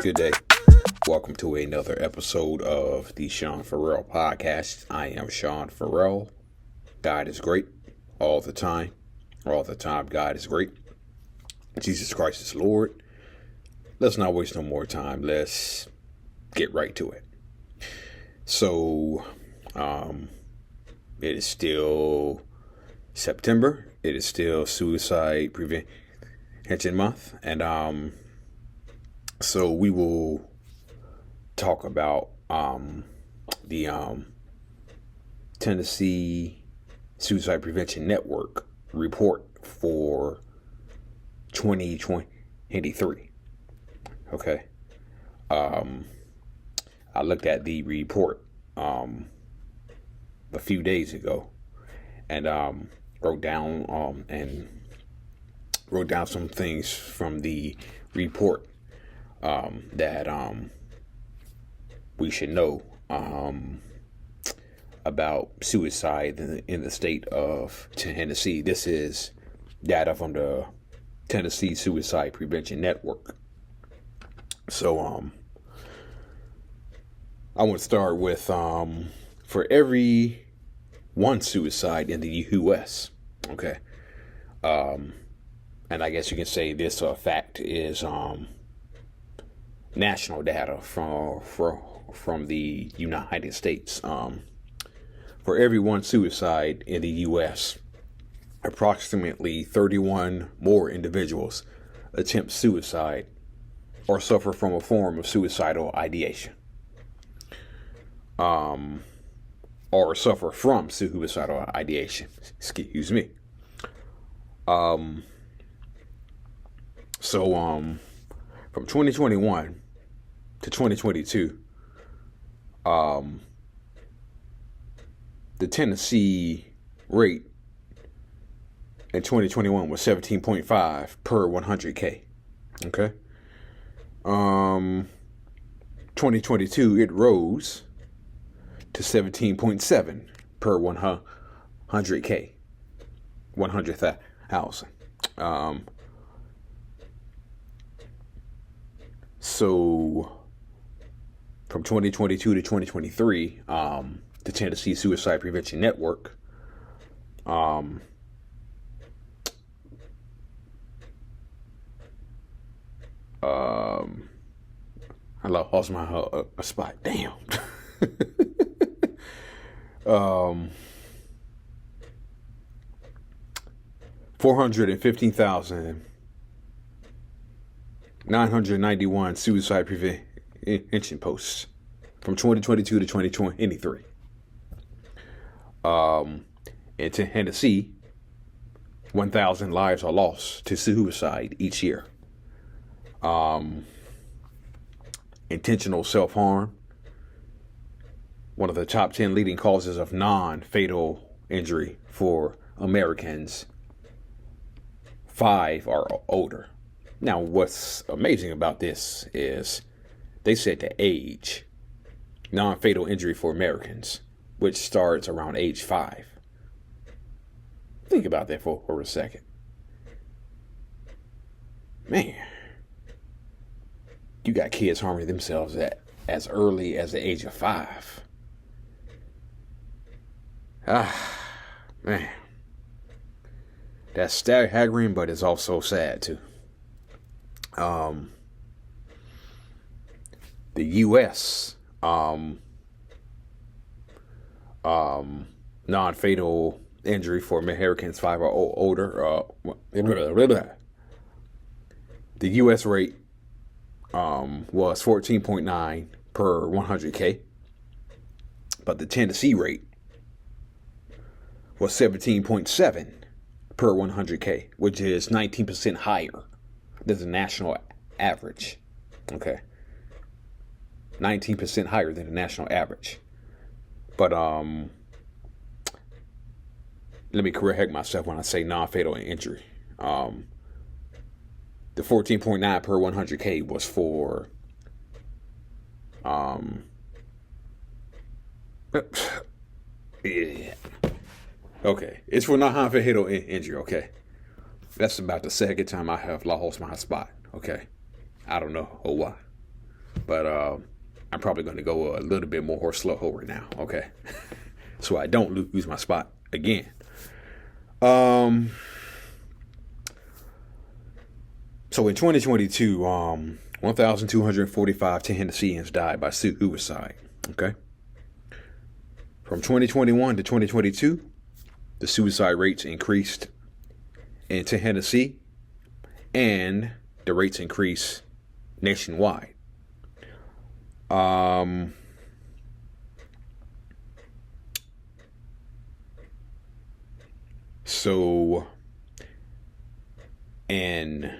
Good day. Welcome to another episode of the Sean Farrell Podcast. I am Sean Farrell. God is great all the time. All the time, God is great. Jesus Christ is Lord. Let's not waste no more time. Let's get right to it. So, it is still September. It is still Suicide Prevention Month. And, so we will talk about the Tennessee Suicide Prevention Network report for 2023. Okay. I looked at the report a few days ago and wrote down some things from the report that we should know about suicide in the state of Tennessee. This is data from the Tennessee Suicide Prevention Network. So I want to start with for every one suicide in the U.S. Okay, and I guess you can say this fact is national data from the United States. For every one suicide in the U.S., approximately 31 more individuals attempt suicide or suffer from a form of suicidal ideation, or suffer from suicidal ideation. Excuse me. So from 2021 to 2022, the Tennessee rate in 2021 was 17.5 per 100K. Okay. 2022, it rose to 17.7 per 100K, 100,000. So from 2022 to 2023, the Tennessee Suicide Prevention Network I lost my spot. Damn. 415,991 suicide prevention posts from 2022 to 2023. In Tennessee, 1,000 lives are lost to suicide each year. Intentional self-harm, one of the top 10 leading causes of non-fatal injury for Americans 5 or older. Now, what's amazing about this is they said the age, non-fatal injury for Americans, which starts around age 5. Think about that for a second. Man, you got kids harming themselves at as early as the age of 5. Man. That's staggering, but it's also sad too. The U.S. Non-fatal injury for Americans 5 or older. The U.S. rate was 14.9 per 100K, but the Tennessee rate was 17.7 per 100K, which is 19% higher than the national average. Okay. 19% higher than the national average. But let me correct myself when I say non-fatal injury. The 14.9 per 100K was for yeah. Okay, it's for non-fatal injury. Okay, that's about the second time I have lost my spot. Okay, I don't know why. but I'm probably going to go a little bit more slower now. Okay, so I don't lose my spot again. So in 2022, 1,245 Tennesseans died by suicide. Okay. From 2021 to 2022, the suicide rates increased in Tennessee, and the rates increased nationwide. So in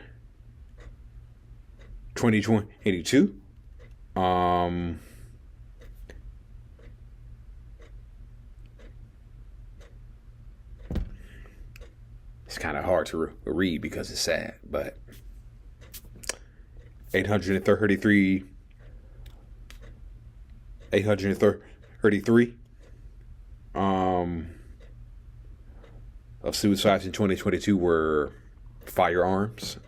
2022, it's kind of hard to read because it's sad, but 833 of suicides in 2022 were firearms.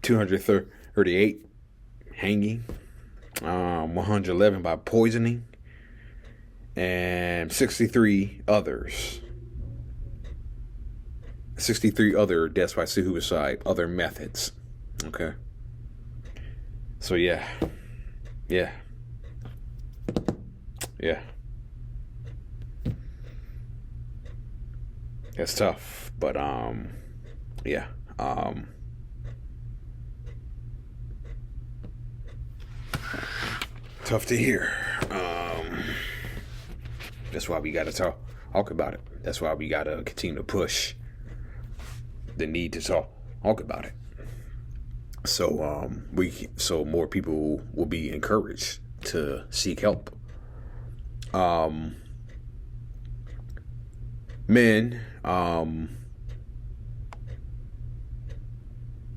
238 hanging, 111 by poisoning, and 63 other deaths by suicide, other methods. Okay. So yeah. It's tough, but yeah. Tough to hear. That's why we gotta talk about it. That's why we gotta continue to push the need to talk about it. So so more people will be encouraged to seek help. Men,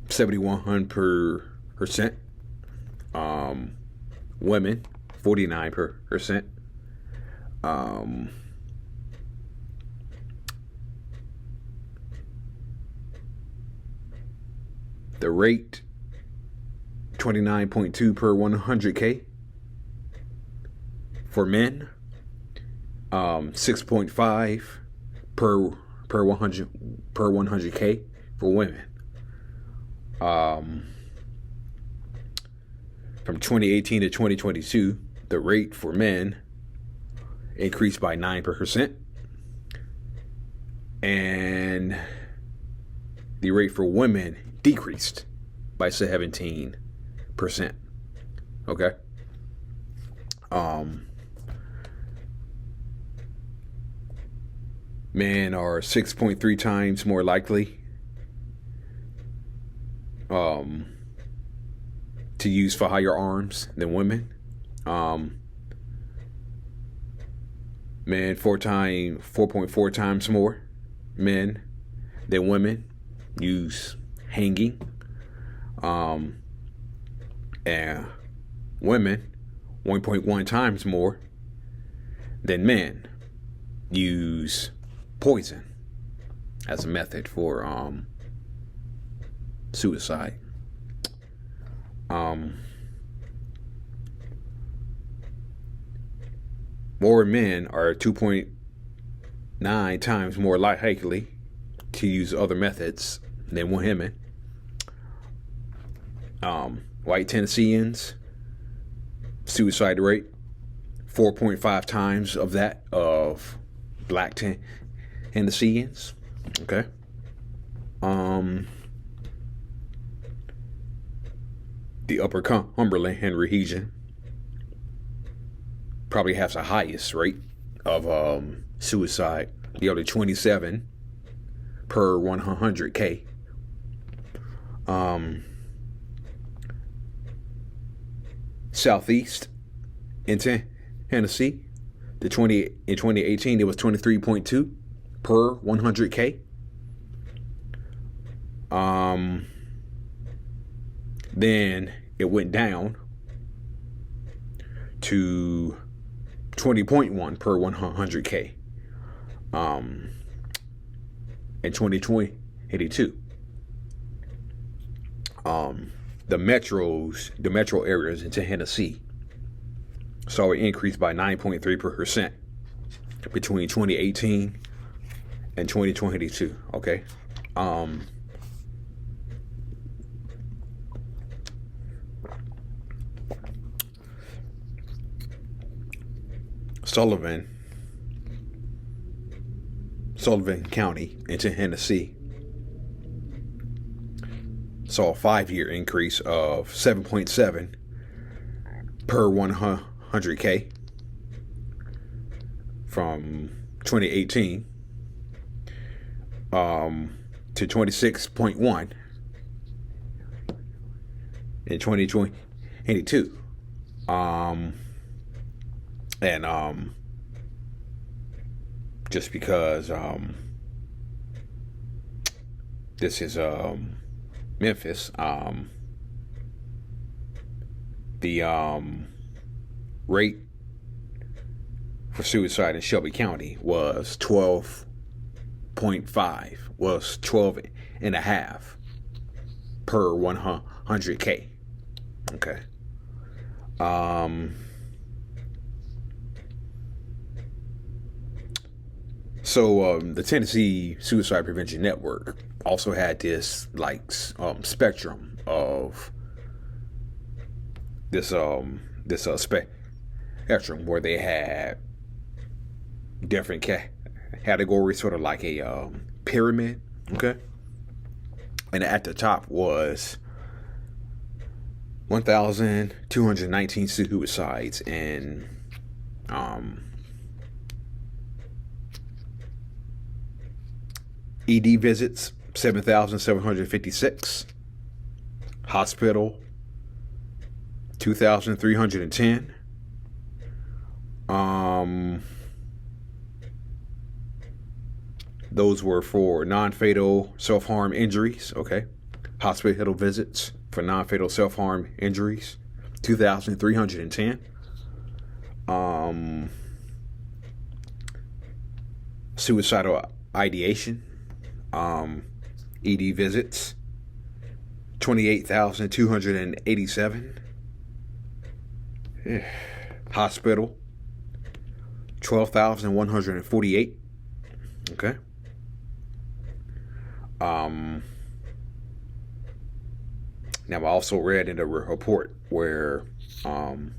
7,100%. Women, 49%. The rate, 29.2 per 100K. For men, 6.5 per 100K for women. From 2018 to 2022, the rate for men increased by 9%, and the rate for women decreased by 17%. Okay. Men are 6.3 times more likely to use firearms than women. Men 4.4 times more men than women use hanging. And women 1.1 times more than men use poison as a method for suicide. More men are 2.9 times more likely to use other methods than women. White Tennesseans, suicide rate 4.5 times of that of black Tennesseans. Okay. The Upper Cumberland region probably has the highest rate of suicide, nearly 27 per 100K. Southeast in Tennessee, in 2018 it was 23.2 per 100K. Then it went down to 20.1 per 100K in 2022. the metro areas into Tennessee saw an increase by 9.3% between 2018 and 2022. Okay. Sullivan County into Tennessee saw a 5-year increase of 7.7 per 100K from 2018 to 26.1 in 2022. And just because this is Memphis, the rate for suicide in Shelby County was 12.5, was 12 and a half per 100K. Okay. So the Tennessee Suicide Prevention Network also had this spectrum of this spectrum where they had different categories, sort of like a pyramid. Okay, and at the top was 1,219 suicides in ED visits, 7,756. Hospital, 2,310. Those were for non-fatal self-harm injuries. Okay. Hospital visits for non-fatal self-harm injuries, 2,310. Suicidal ideation, ED visits, 28,287. Hospital, 12,148. Okay. Now, I also read in a report where the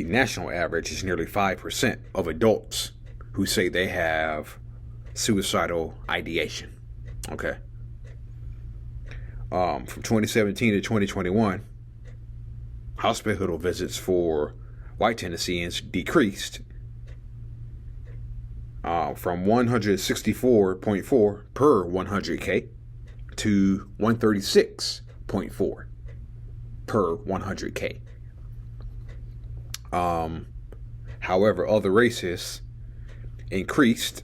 national average is nearly 5% of adults who say they have suicidal ideation. Okay. From 2017 to 2021, hospital visits for white Tennesseans decreased from 164.4 per 100K to 136.4 per 100K. However, other races increased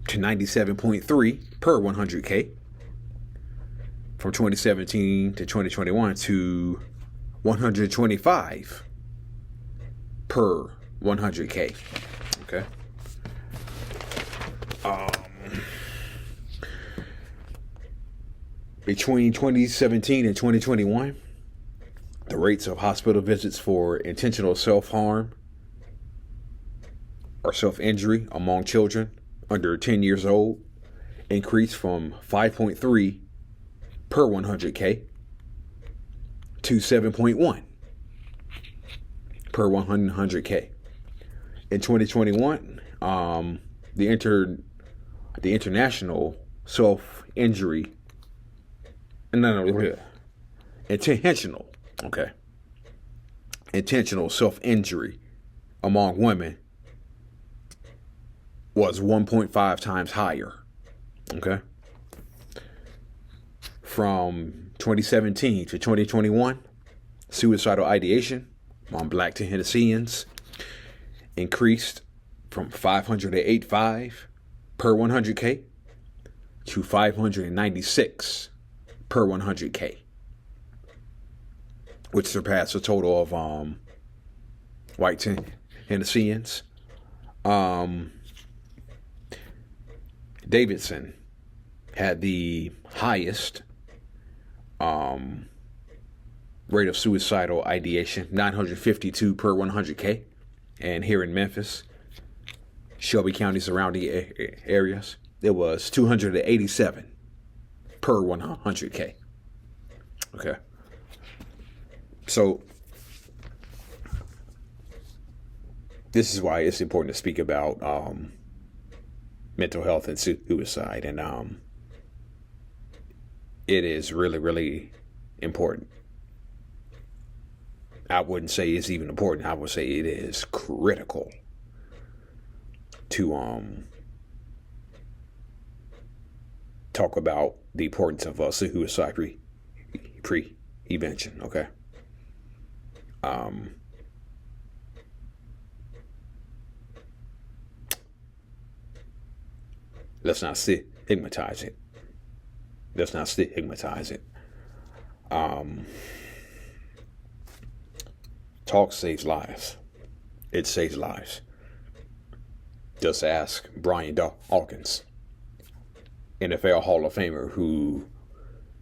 to 97.3 per 100K from 2017 to 2021 to 125 per 100K. Okay. Between 2017 and 2021, the rates of hospital visits for intentional self-harm or self-injury among children under 10 years old increased from 5.3 per 100K to 7.1 per 100K. In 2021, the international self-injury, intentional self-injury among women was 1.5 times higher. Okay. From 2017 to 2021, suicidal ideation among black Tennesseans increased from 585 per 100K to 596 per 100K, which surpassed a total of white Tennesseans. Davidson had the highest rate of suicidal ideation, 952 per 100K. And here in Memphis, Shelby County surrounding areas, it was 287 per 100K. Okay. So this is why it's important to speak about mental health and suicide. And it is really, really important. I wouldn't say it's even important. I would say it is critical to talk about the importance of suicide prevention. Okay. Let's not stigmatize it. Let's not stigmatize it. Talk saves lives. It saves lives. Just ask Brian Dawkins, NFL Hall of Famer, who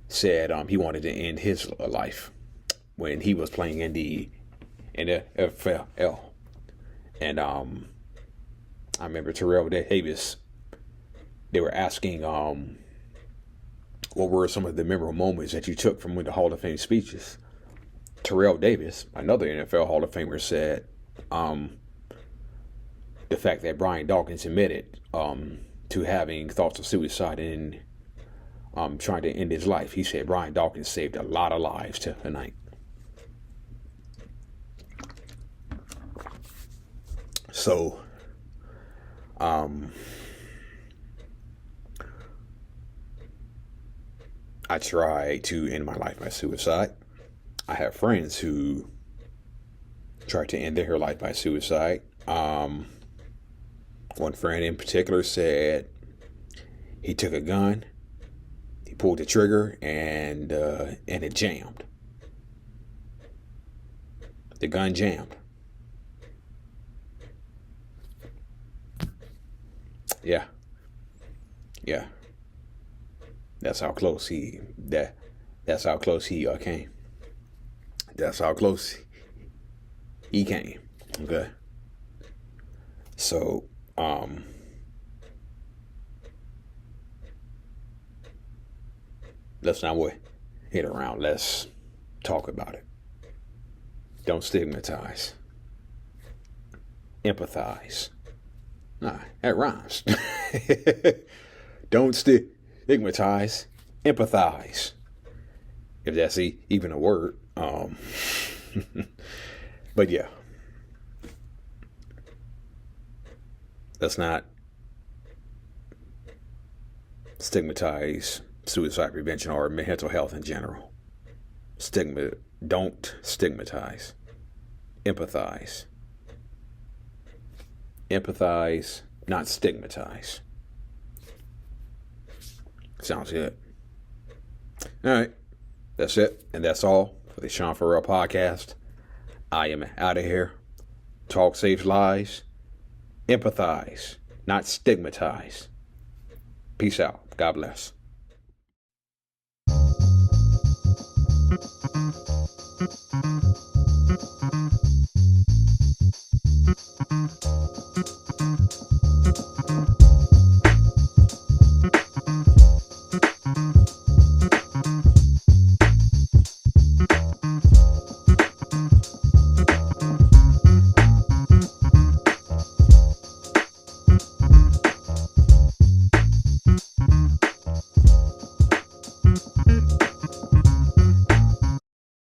said he wanted to end his life when he was playing in the NFL. And I remember Terrell Davis, they were asking what were some of the memorable moments that you took from one of the Hall of Fame speeches. Terrell Davis, another NFL Hall of Famer, said the fact that Brian Dawkins admitted to having thoughts of suicide and trying to end his life. He said Brian Dawkins saved a lot of lives tonight. So, I tried to end my life by suicide. I have friends who tried to end their life by suicide. One friend in particular said he took a gun, he pulled the trigger, and it jammed. The gun jammed. Yeah. That's how close he came. That's how close he came. Okay. So, let's not wait around. Let's talk about it. Don't stigmatize. Empathize. Nah, that rhymes. Don't stigmatize. Empathize. If that's even a word. But yeah. Let's not stigmatize suicide prevention or mental health in general. Don't stigmatize. Empathize. Empathize, not stigmatize. Sounds good. All right. That's it. And that's all for the Sean Farrell podcast. I am out of here. Talk saves lives. Empathize, not stigmatize. Peace out. God bless.